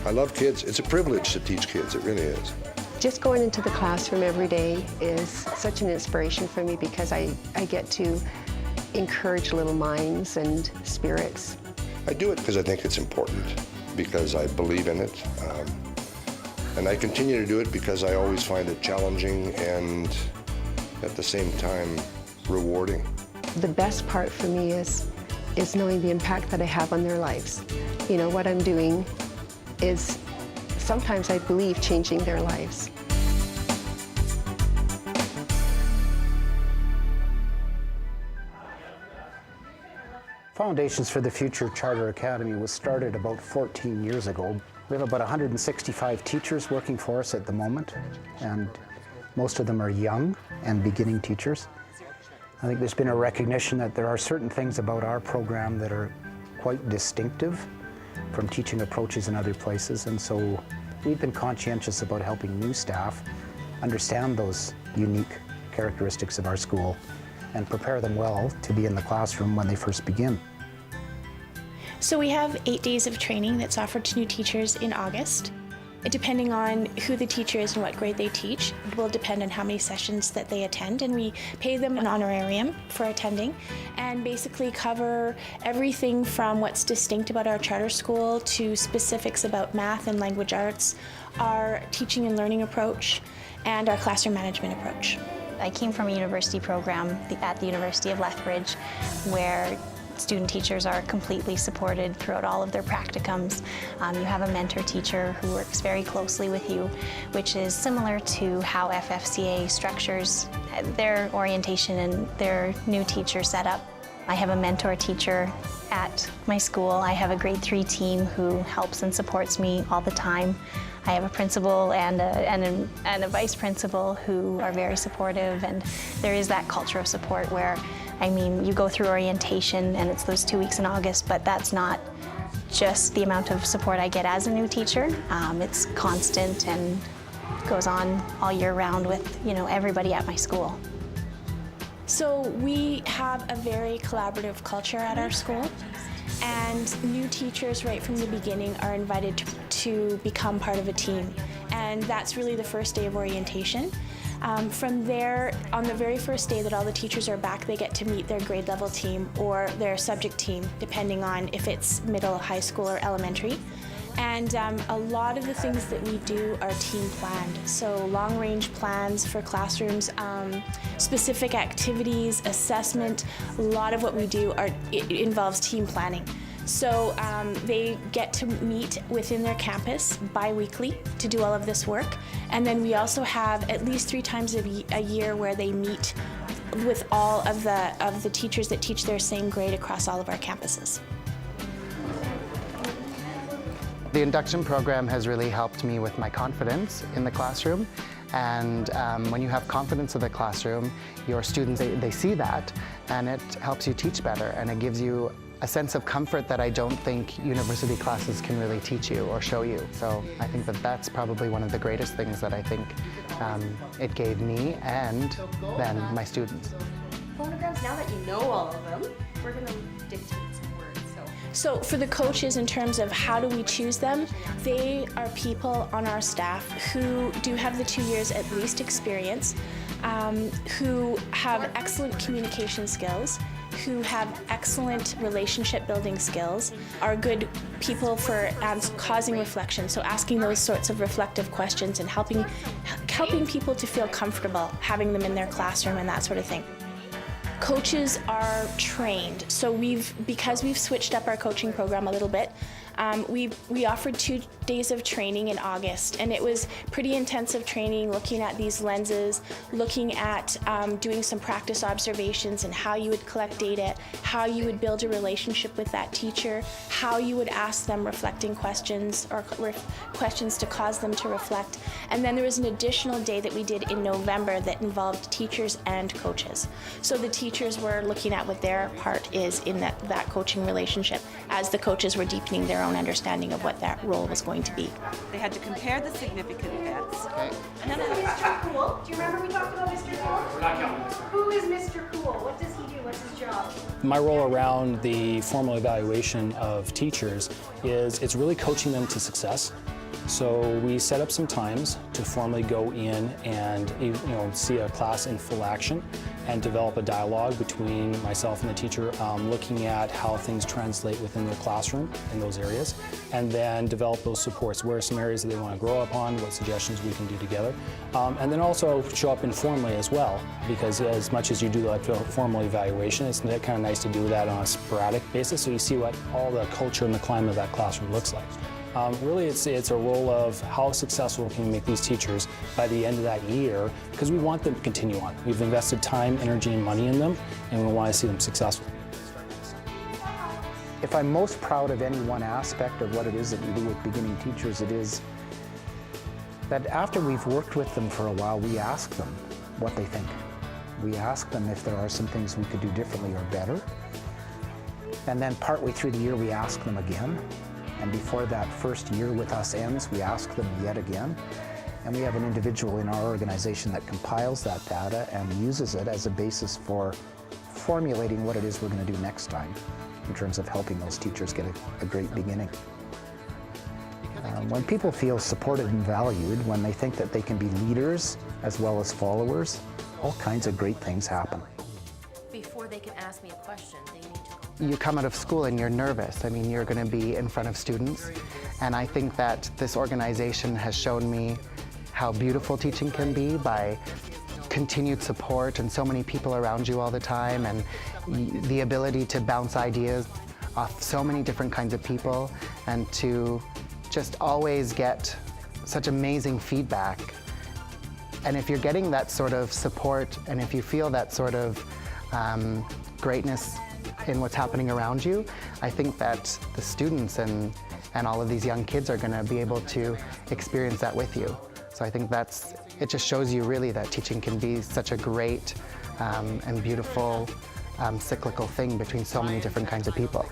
I love kids. It's a privilege to teach kids, it really is. Just going into the classroom every day is such an inspiration for me because I get to encourage little minds and spirits. I do it because I think it's important, because I believe in it. And I continue to do it because I always find it challenging and at the same time rewarding. The best part for me is knowing the impact that I have on their lives. You know, what I'm doing is sometimes I believe changing their lives. Foundations for the Future Charter Academy was started about 14 years ago. We have about 165 teachers working for us at the moment, and most of them are young and beginning teachers. I think there's been a recognition that there are certain things about our program that are quite distinctive from teaching approaches in other places, and so we've been conscientious about helping new staff understand those unique characteristics of our school and prepare them well to be in the classroom when they first begin. So we have 8 days of training that's offered to new teachers in August. Depending on who the teacher is and what grade they teach, it will depend on how many sessions that they attend, and we pay them an honorarium for attending and basically cover everything from what's distinct about our charter school to specifics about math and language arts, our teaching and learning approach, and our classroom management approach. I came from a university program at the University of Lethbridge where student teachers are completely supported throughout all of their practicums. You have a mentor teacher who works very closely with you, which is similar to how FFCA structures their orientation and their new teacher setup. I have a mentor teacher at my school. I have a grade 3 team who helps and supports me all the time. I have a principal and a vice principal who are very supportive, and there is that culture of support where, I mean, you go through orientation and it's those 2 weeks in August, but that's not just the amount of support I get as a new teacher. It's constant and goes on all year round with, you know, everybody at my school. So we have a very collaborative culture at our school, and new teachers right from the beginning are invited to become part of a team, and that's really the first day of orientation. From there, on the very first day that all the teachers are back, they get to meet their grade level team or their subject team, depending on if it's middle, high school, or elementary. And a lot of the things that we do are team planned. So long range plans for classrooms, specific activities, assessment. A lot of what we do it involves team planning. So they get to meet within their campus bi-weekly to do all of this work. And then we also have at least 3 times a year where they meet with all of the teachers that teach their same grade across all of our campuses. The Induction program has really helped me with my confidence in the classroom. And when you have confidence in the classroom, your students, they see that, and it helps you teach better, and it gives you a sense of comfort that I don't think university classes can really teach you or show you. So I think that that's probably one of the greatest things that I think it gave me and then my students. Phonograms, now that you know all of them, we're going to dictate some words. So for the coaches, in terms of how do we choose them, they are people on our staff who do have the 2 years at least experience, who have excellent communication skills, who have excellent relationship building skills, are good people for causing reflection, so asking those sorts of reflective questions and helping people to feel comfortable having them in their classroom and that sort of thing. Coaches are trained, so because we've switched up our coaching program a little bit, we offered 2 days of training in August, and it was pretty intensive training, looking at these lenses, looking at doing some practice observations and how you would collect data, how you would build a relationship with that teacher, how you would ask them reflecting questions or questions to cause them to reflect. And then there was an additional day that we did in November that involved teachers and coaches. So the teachers were looking at what their part is in that coaching relationship as the coaches were deepening their own understanding of what that role was going to be. They had to compare the significant events. Okay. And then Mr. Cool. Do you remember we talked about Mr. Cool? Who is Mr. Cool? What does he do? What's his job? My role around the formal evaluation of teachers is it's really coaching them to success. So we set up some times to formally go in and see a class in full action and develop a dialogue between myself and the teacher, looking at how things translate within their classroom in those areas, and then develop those supports. Where are some areas that they want to grow upon, what suggestions we can do together, and then also show up informally as well, because as much as you do that formal evaluation, it's kind of nice to do that on a sporadic basis so you see what all the culture and the climate of that classroom looks like. Really, it's a role of how successful can we make these teachers by the end of that year, because we want them to continue on. We've invested time, energy, and money in them, and we want to see them successful. If I'm most proud of any one aspect of what it is that we do with beginning teachers, it is that after we've worked with them for a while, we ask them what they think. We ask them if there are some things we could do differently or better. And then partway through the year, we ask them again. And before that first year with us ends, we ask them yet again. And we have an individual in our organization that compiles that data and uses it as a basis for formulating what it is we're going to do next time in terms of helping those teachers get a great beginning. When people feel supported and valued, when they think that they can be leaders as well as followers, all kinds of great things happen. Before they can ask me a question, they need to go. You come out of school and you're nervous. I mean, you're going to be in front of students. And I think that this organization has shown me how beautiful teaching can be by continued support and so many people around you all the time, and the ability to bounce ideas off so many different kinds of people, and to just always get such amazing feedback. And if you're getting that sort of support, and if you feel that sort of greatness in what's happening around you, I think that the students and all of these young kids are going to be able to experience that with you. So I think it just shows you really that teaching can be such a great and beautiful cyclical thing between so many different kinds of people.